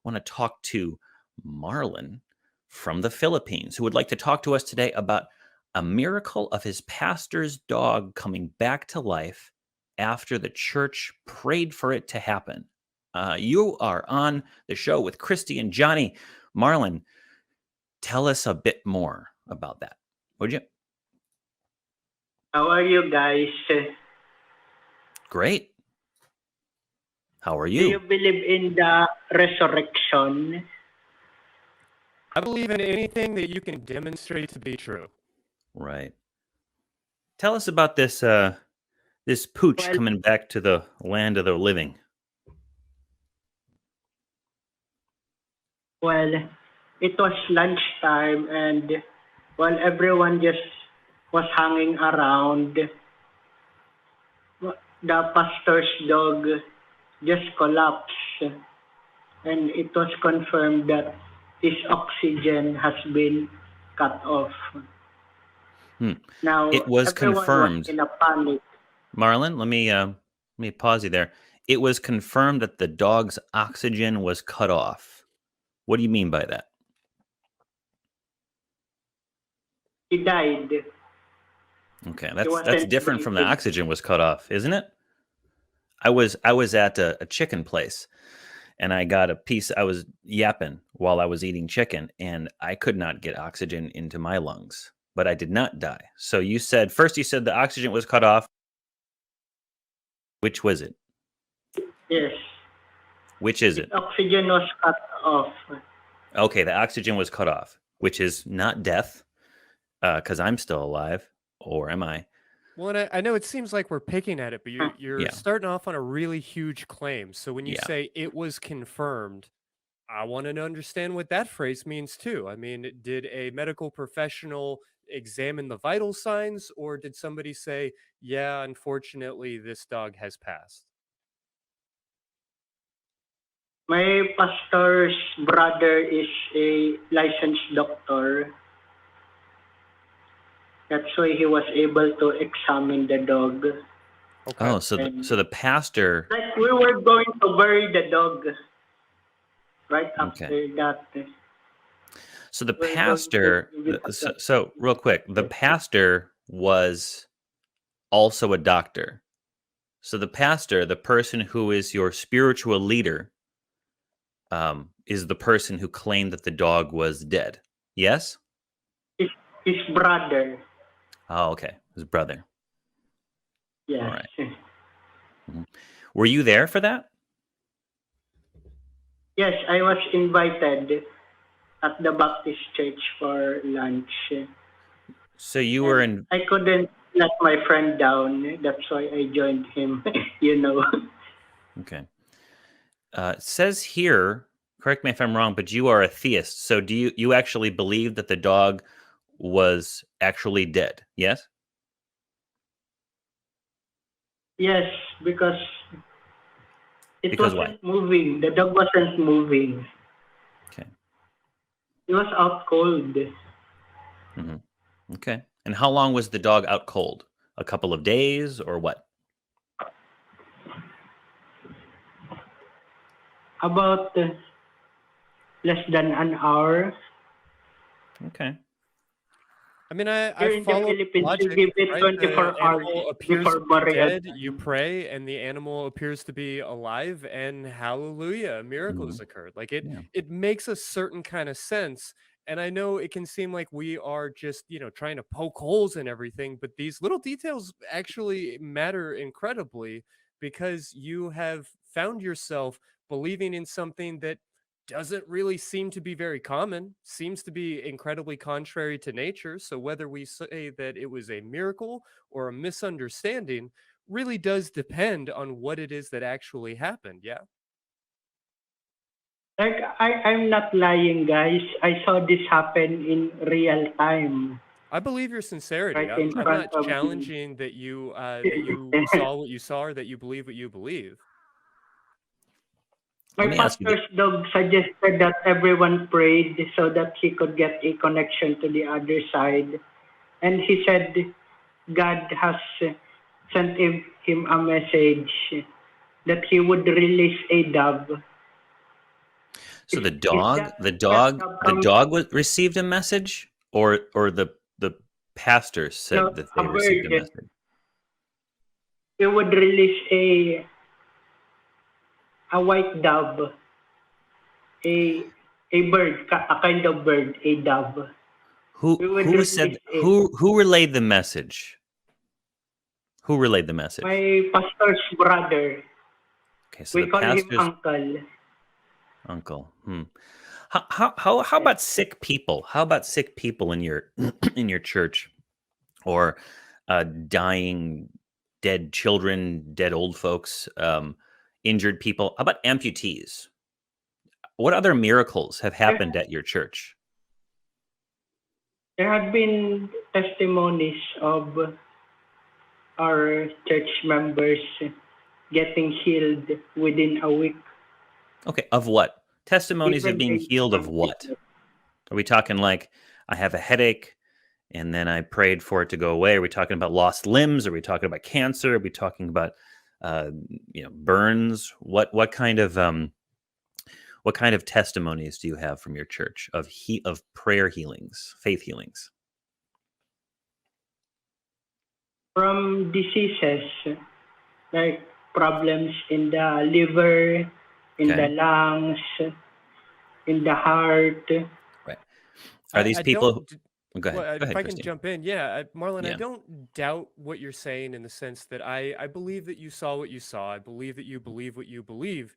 want to talk to Marlon from the Philippines, who would like to talk to us today about a miracle of his pastor's dog coming back to life after the church prayed for it to happen. You are on the show with Christy and Johnny. Marlon, tell us a bit more about that, would you? How are you guys? Great. How are Do you? you believe in the resurrection? I believe in anything that you can demonstrate to be true. Right. Tell us about this this pooch coming back to the land of the living. Well, it was lunchtime, and while everyone just was hanging around, the pastor's dog just collapsed, and it was confirmed that his oxygen has been cut off. Now, it was confirmed. Was in a panic. Marlon, let me pause you there. It was confirmed that the dog's oxygen was cut off. What do you mean by that? He died. Okay, that's different from the oxygen was cut off, isn't it? I was at a chicken place, and I got a piece. I was yapping while I was eating chicken, and I could not get oxygen into my lungs, but I did not die. So you said the oxygen was cut off. Which was it? Yes. Which is it? Oxygen was cut off. Okay, the oxygen was cut off, which is not death, because I'm still alive, or am I? Well, I know it seems like we're picking at it, but you're starting off on a really huge claim. So when you say it was confirmed, I want to understand what that phrase means too. I mean, did a medical professional examine the vital signs, or did somebody say, yeah, unfortunately, this dog has passed? My pastor's brother is a licensed doctor. That's why he was able to examine the dog. Okay. Oh, so the pastor... Like we were going to bury the dog right after that. So the pastor... So real quick, the pastor was also a doctor. So the pastor, the person who is your spiritual leader, is the person who claimed that the dog was dead. Yes? His brother. Oh, okay. His brother. Yeah. All right. Mm-hmm. Were you there for that? Yes, I was invited at the Baptist church for lunch. So you were in... I couldn't let my friend down. That's why I joined him, you know. Okay. It says here, correct me if I'm wrong, but you are a theist. So do you actually believe that the dog was actually dead? Yes? Yes, because it wasn't moving. The dog wasn't moving. Okay. It was out cold. Mm-hmm. Okay. And how long was the dog out cold? A couple of days or what? About less than an hour. Okay. I mean, I follow logic, right? 24 hours appears to be dead, you pray, and the animal appears to be alive, and hallelujah, a miracle has occurred. Like it makes a certain kind of sense. And I know it can seem like we are just, trying to poke holes in everything, but these little details actually matter incredibly because you have found yourself believing in something that doesn't really seem to be very common, seems to be incredibly contrary to nature. So whether we say that it was a miracle or a misunderstanding really does depend on what it is that actually happened. Yeah. Like, I'm not lying, guys. I saw this happen in real time. I believe your sincerity. Right I'm not challenging that you saw what you saw or that you believe what you believe. My pastor's dog suggested that everyone prayed so that he could get a connection to the other side. And he said God has sent him a message that he would release a dove So Is that the comes dog received a message, or the pastor no, said that a they received a bird? message. He would release a white dove, a bird, a kind of bird, a dove. We would Who said release it. who relayed the message? Who relayed the message? My pastor's brother. Okay, so We the call him pastor's uncle. uncle. How about sick people? How about sick people in your in your church, or dying, dead children, dead old folks, injured people? How about amputees? What other miracles have There, happened at your church? there have been testimonies of our church members getting healed within a week. Okay, of what? Testimonies of Different being things healed of from what? sickness. Are we talking like, I have a headache and then I prayed for it to go away? Are we talking about lost limbs? Are we talking about cancer? Are we talking about burns? What kind of testimonies do you have from your church of prayer healings, faith healings? From diseases like problems in the liver, in the Okay, lungs, in the heart. right. Are these I people? don't. Go Well, ahead. Go if ahead, I can Christy. jump in, yeah, Marlon, I Yeah. don't doubt what you're saying in the sense that I believe that you saw what you saw. I believe that you believe what you believe.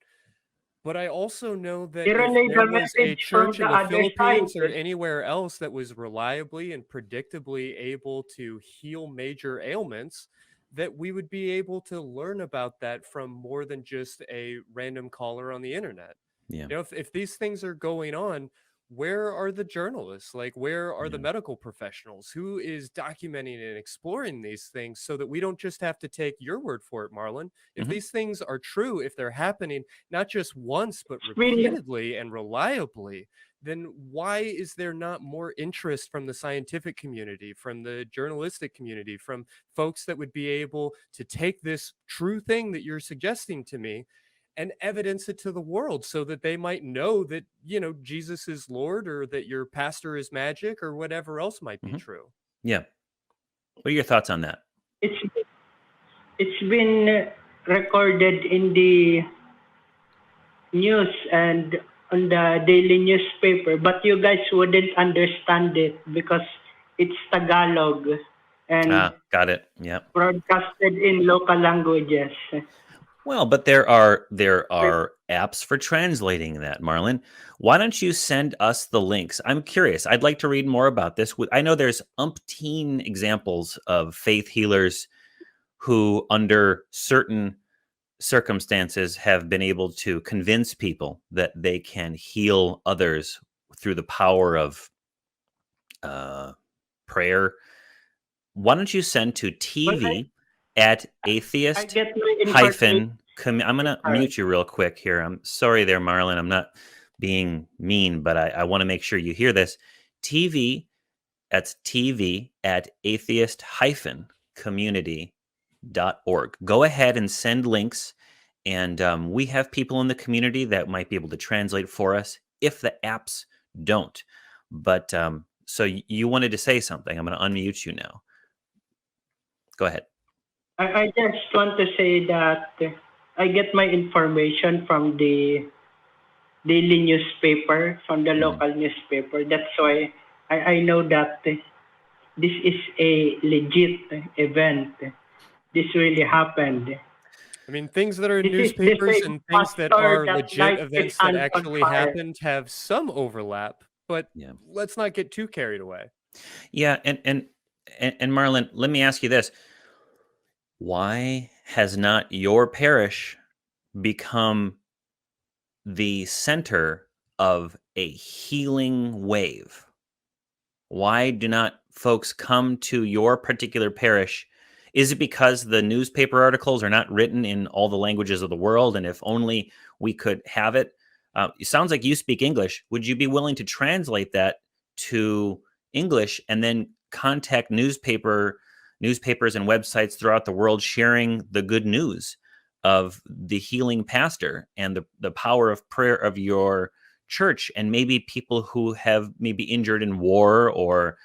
But I also know that They if relay there the was a message from church the in the other side. Philippines or anywhere else that was reliably and predictably able to heal major ailments, that we would be able to learn about that from more than just a random caller on the internet. Yeah. If these things are going on, where are the journalists? Like, where are the Yeah. medical professionals? Who is documenting and exploring these things so that we don't just have to take your word for it, Marlon? If Mhm. these things are true, if they're happening not just once, but It's been repeatedly and reliably, then why is there not more interest from the scientific community, from the journalistic community, from folks that would be able to take this true thing that you're suggesting to me and evidence it to the world so that they might know that, Jesus is Lord, or that your pastor is magic, or whatever else might be Mhm. true? Yeah. What are your thoughts on that? it's it's been recorded in the news and on the daily newspaper, but you guys wouldn't understand it because it's Tagalog and Got it. Yeah. broadcasted in local languages. Well, but there are apps for translating that, Marlon. Why don't you send us the links? I'm curious. I'd like to read more about this. I know there's umpteen examples of faith healers who, under certain circumstances, have been able to convince people that they can heal others through the power of prayer. Why don't you send to But TV at I atheist get my information. hyphen I'm going to mute you real quick here. I'm sorry there, Marlon. I'm not being mean, but I want to make sure you hear this. TV, that's TV at atheist hyphen community.org. Go ahead and send links. And we have people in the community that might be able to translate for us if the apps don't. But so you wanted to say something. I'm going to unmute you now. Go ahead. I just want to say that I get my information from the daily newspaper, from the local newspaper. That's why I know that this is a legit event. This really happened. I mean, things that are in This is the newspapers same and things that pastor are that legit light his events that hand on actually fire. happened have some overlap, but Yeah. let's not get too carried away. Yeah, and Marlon, let me ask you this. Why has not your parish become the center of a healing wave? Why do not folks come to your particular parish? Is it because the newspaper articles are not written in all the languages of the world? And if only we could have it. It sounds like you speak English. Would you be willing to translate that to English and then contact newspapers and websites throughout the world sharing the good news of the healing pastor and the power of prayer of your church, and maybe people who have maybe injured in war or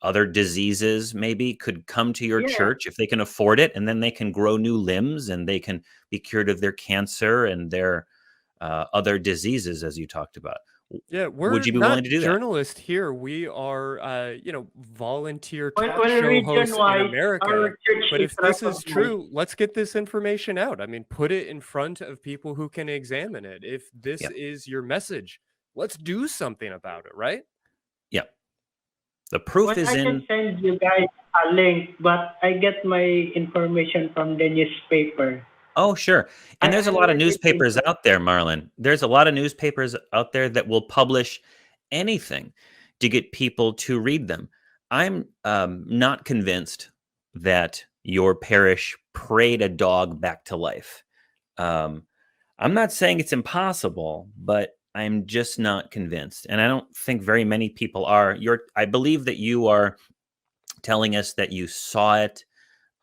other diseases maybe could come to your church if they can afford it, and then they can grow new limbs and they can be cured of their cancer and their other diseases, as you talked about. Yeah, would you be willing to do that? Journalists here. We are, volunteer talk show hosts in America. But if this is true, let's get this information out. I mean, put it in front of people who can examine it. If this is your message, let's do something about it, right? Yeah. The proof is in. I can send you guys a link, but I get my information from the newspaper. Oh, sure. And there's a lot of newspapers out there, Marlon. There's a lot of newspapers out there that will publish anything to get people to read them. I'm not convinced that your parish prayed a dog back to life. I'm not saying it's impossible, but I'm just not convinced. And I don't think very many people are. I believe that you are telling us that you saw it.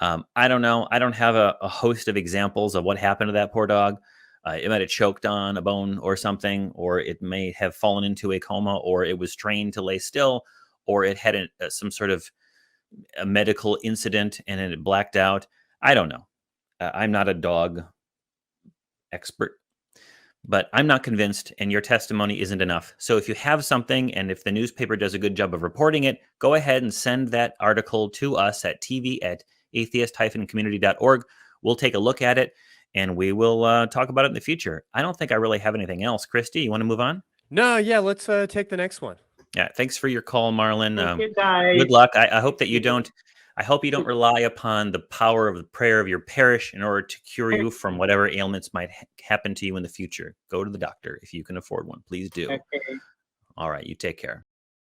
I don't know. I don't have a host of examples of what happened to that poor dog. It might have choked on a bone or something, or it may have fallen into a coma, or it was trained to lay still, or it had some sort of a medical incident and it blacked out. I don't know. I'm not a dog expert, but I'm not convinced, and your testimony isn't enough. So if you have something, and if the newspaper does a good job of reporting it, go ahead and send that article to us at tv@atheist-community.org. We'll take a look at it, and we will talk about it in the future. I don't think I really have anything else. Christy, you want to move on? No, yeah, let's take the next one. Yeah, thanks for your call, Marlon. Thank you, guys. Good luck. I hope that you don't. I hope you don't rely upon the power of the prayer of your parish in order to cure you from whatever ailments might happen to you in the future. Go to the doctor if you can afford one. Please do. Okay. All right, you take care.